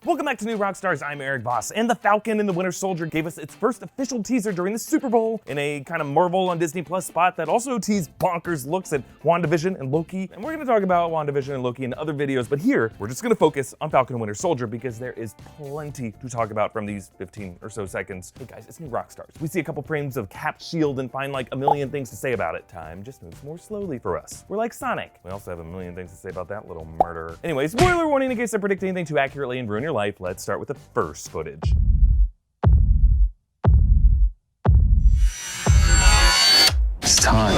Welcome back to New Rockstars. I'm Erik Voss, and the Falcon and the Winter Soldier gave us its first official teaser during the Super Bowl in a kind of Marvel on Disney Plus spot that also teased bonkers looks at WandaVision and Loki. And we're going to talk about WandaVision and Loki in other videos, but here we're just going to focus on Falcon and Winter Soldier because there is plenty to talk about from these 15 or so seconds. Hey guys, it's New Rockstars. We see a couple frames of Cap's shield and find like a million things to say about it. Time just moves more slowly for us. We're like Sonic. We also have a million things to say about that little murderer. Anyway, spoiler warning in case I predict anything too accurately and ruin your life. Let's start with the first footage. It's time.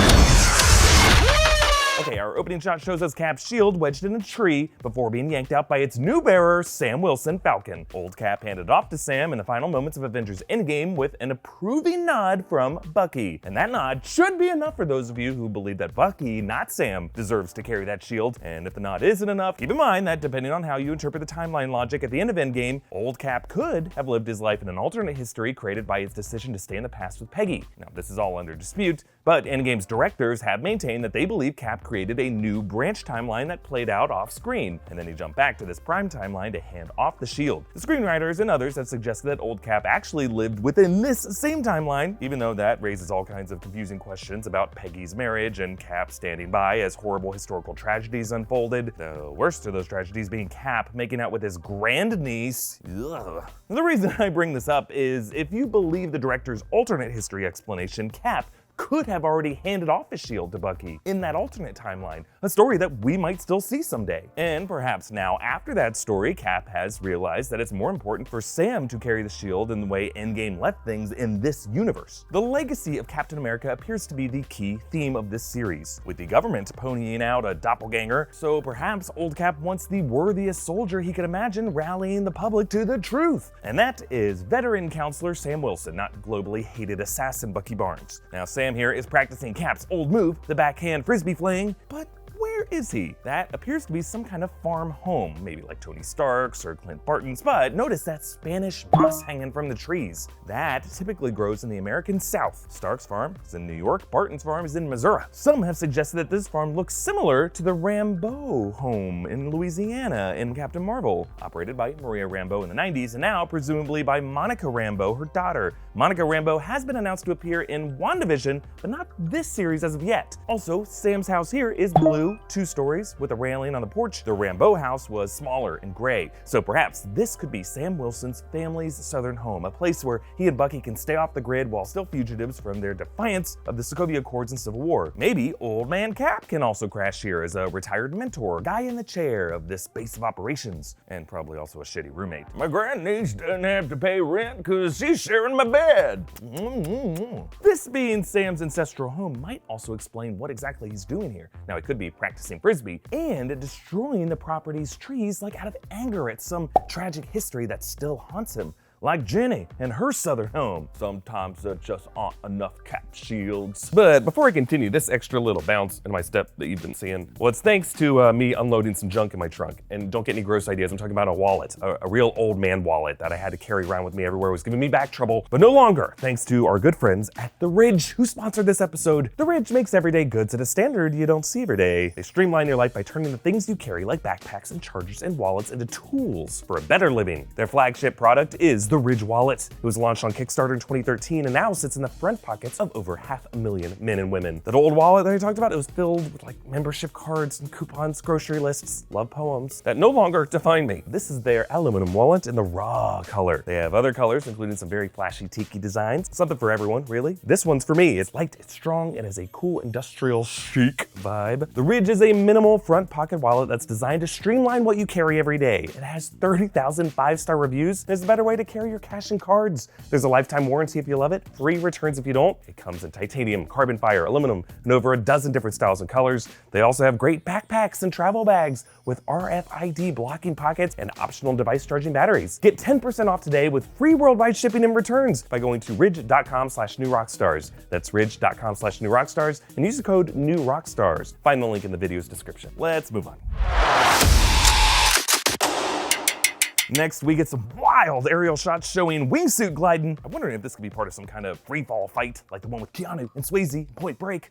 Okay, our opening shot shows us Cap's shield wedged in a tree before being yanked out by its new bearer, Sam Wilson, Falcon. Old Cap handed off to Sam in the final moments of Avengers Endgame with an approving nod from Bucky. And that nod should be enough for those of you who believe that Bucky, not Sam, deserves to carry that shield. And if the nod isn't enough, keep in mind that depending on how you interpret the timeline logic at the end of Endgame, Old Cap could have lived his life in an alternate history created by his decision to stay in the past with Peggy. Now, this is all under dispute, but Endgame's directors have maintained that they believe Cap created a new branch timeline that played out off screen, and then he jumped back to this prime timeline to hand off the shield. The screenwriters and others have suggested that Old Cap actually lived within this same timeline, even though that raises all kinds of confusing questions about Peggy's marriage and Cap standing by as horrible historical tragedies unfolded. The worst of those tragedies being Cap making out with his grandniece. Ugh. The reason I bring this up is if you believe the director's alternate history explanation, Cap could have already handed off his shield to Bucky in that alternate timeline, a story that we might still see someday. And perhaps now after that story, Cap has realized that it's more important for Sam to carry the shield in the way Endgame left things in this universe. The legacy of Captain America appears to be the key theme of this series, with the government ponying out a doppelganger, so perhaps Old Cap wants the worthiest soldier he could imagine rallying the public to the truth. And that is veteran counselor Sam Wilson, not globally hated assassin Bucky Barnes. Now Sam here is practicing Cap's old move, the backhand frisbee fling, but where is he? That appears to be some kind of farm home, maybe like Tony Stark's or Clint Barton's, but notice that Spanish moss hanging from the trees. That typically grows in the American South. Stark's farm is in New York, Barton's farm is in Missouri. Some have suggested that this farm looks similar to the Rambeau home in Louisiana in Captain Marvel, operated by Maria Rambeau in the 90s and now presumably by Monica Rambeau, her daughter. Monica Rambeau has been announced to appear in WandaVision, but not this series as of yet. Also, Sam's house here is blue, 2 stories with a railing on the porch. The Rambeau house was smaller and gray, so perhaps this could be Sam Wilson's family's southern home, a place where he and Bucky can stay off the grid while still fugitives from their defiance of the Sokovia Accords and Civil War. Maybe Old Man Cap can also crash here as a retired mentor, guy in the chair of this base of operations, and probably also a shitty roommate. My grandniece doesn't have to pay rent because she's sharing my bed. This being Sam's ancestral home might also explain what exactly he's doing here. Now, it could be practicing frisbee and destroying the property's trees like out of anger at some tragic history that still haunts him. Like Jenny and her southern home. Sometimes there just aren't enough Cap shields. But before I continue, this extra little bounce in my step that you've been seeing, well, it's thanks to me unloading some junk in my trunk. And don't get any gross ideas, I'm talking about a wallet, a real old man wallet that I had to carry around with me everywhere. It was giving me back trouble, but no longer, thanks to our good friends at The Ridge, who sponsored this episode. The Ridge makes everyday goods at a standard you don't see every day. They streamline your life by turning the things you carry, like backpacks and chargers and wallets, into tools for a better living. Their flagship product is the Ridge Wallet. It was launched on Kickstarter in 2013 and now sits in the front pockets of over 500,000 men and women. That old wallet that I talked about, it was filled with like membership cards and coupons, grocery lists, love poems that no longer define me. This is their aluminum wallet in the raw color. They have other colors, including some very flashy tiki designs. Something for everyone, really. This one's for me. It's light, it's strong, and has a cool industrial chic vibe. The Ridge is a minimal front pocket wallet that's designed to streamline what you carry every day. It has 30,000 5-star reviews. There's a better way to carry your cash and cards. There's a lifetime warranty if you love it, free returns if you don't. It comes in titanium, carbon fiber, aluminum, and over a dozen different styles and colors. They also have great backpacks and travel bags with RFID blocking pockets and optional device charging batteries. Get 10% off today with free worldwide shipping and returns by going to ridge.com/newrockstars. That's ridge.com/newrockstars and use the code NEWROCKSTARS. Find the link in the video's description. Let's move on. Next, we get some wild aerial shots showing wingsuit gliding. I'm wondering if this could be part of some kind of free fall fight, like the one with Keanu and Swayze in Point Break.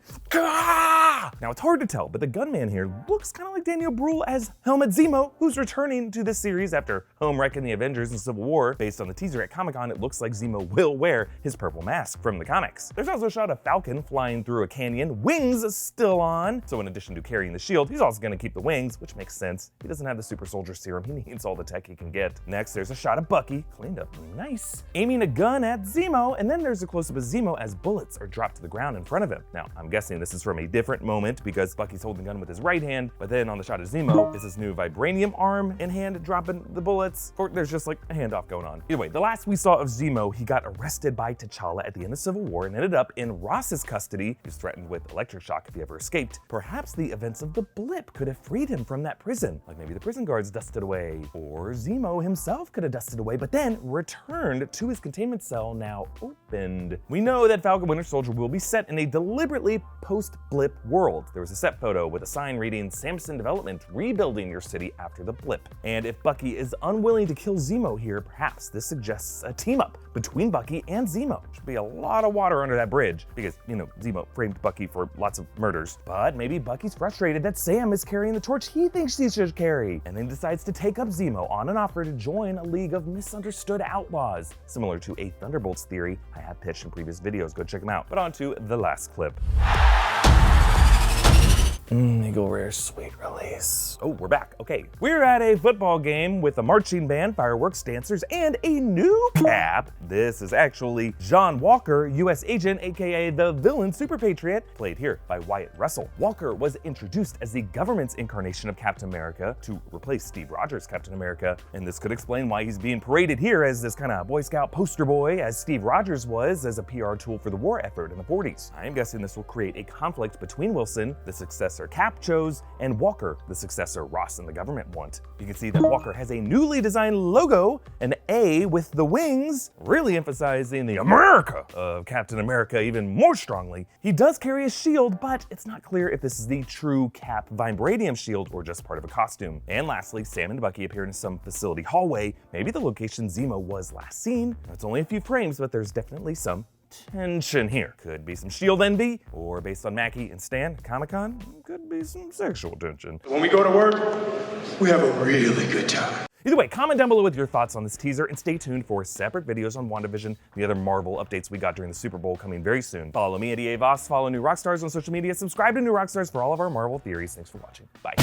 Ah! Now it's hard to tell, but the gunman here looks kind of like Daniel Bruhl as Helmut ZEMO, who's returning to this series after home wrecking the Avengers in Civil War. Based on the teaser at Comic-Con, it looks like ZEMO will wear his purple mask from the comics. There's also a shot of Falcon flying through a canyon, wings still on. So in addition to carrying the shield, he's also gonna keep the wings, which makes sense. He doesn't have the super soldier serum, he needs all the tech he can get. Next, there's a shot of Bucky, cleaned up nice, aiming a gun at ZEMO, and then there's a close-up of ZEMO as bullets are dropped to the ground in front of him. Now, I'm guessing this is from a different moment because Bucky's holding the gun with his right hand, but then on the shot of ZEMO is his new vibranium arm in hand dropping the bullets, or there's just like a handoff going on. Either way, the last we saw of ZEMO, he got arrested by T'Challa at the end of Civil War and ended up in Ross's custody. He was threatened with electric shock if he ever escaped. Perhaps the events of the blip could have freed him from that prison. Like maybe the prison guards dusted away, or ZEMO himself could have dusted away, but then returned to his containment cell now opened. We know that Falcon Winter Soldier will be set in a deliberately post-blip world. There was a set photo with a sign reading, Samson Development, rebuilding your city after the blip. And if Bucky is unwilling to kill ZEMO here, perhaps this suggests a team up between Bucky and ZEMO. Should be a lot of water under that bridge because, you know, ZEMO framed Bucky for lots of murders. But maybe Bucky's frustrated that Sam is carrying the torch he thinks he should carry, and then decides to take up ZEMO on an offer to join a league of misunderstood outlaws, similar to a Thunderbolts theory I have pitched in previous videos. Go check them out. But on to the last clip. Eagle Rare sweet release. Oh, we're back. Okay. We're at a football game with a marching band, fireworks, dancers, and a new Cap. This is actually John Walker, U.S. agent, aka the villain Super Patriot, played here by Wyatt Russell. Walker was introduced as the government's incarnation of Captain America to replace Steve Rogers' Captain America, and this could explain why he's being paraded here as this kind of Boy Scout poster boy, as Steve Rogers was as a PR tool for the war effort in the 40s. I'm guessing this will create a conflict between Wilson, the successor Cap chose, and Walker, the successor Ross and the government want. You can see that Walker has a newly designed logo, an A with the wings, really emphasizing the America of Captain America even more strongly. He does carry a shield, but it's not clear if this is the true Cap vibranium shield or just part of a costume. And lastly, Sam and Bucky appear in some facility hallway, maybe the location ZEMO was last seen. It's only a few frames, but there's definitely some tension here. Could be some shield envy, or based on Mackie and Stan at Comic-Con, could be some sexual tension. When we go to work, we have a really good time. Either way, comment down below with your thoughts on this teaser and stay tuned for separate videos on WandaVision and the other Marvel updates we got during the Super Bowl coming very soon. Follow me at Erik Voss, follow New Rockstars on social media, subscribe to New Rockstars for all of our Marvel theories. Thanks for watching. Bye.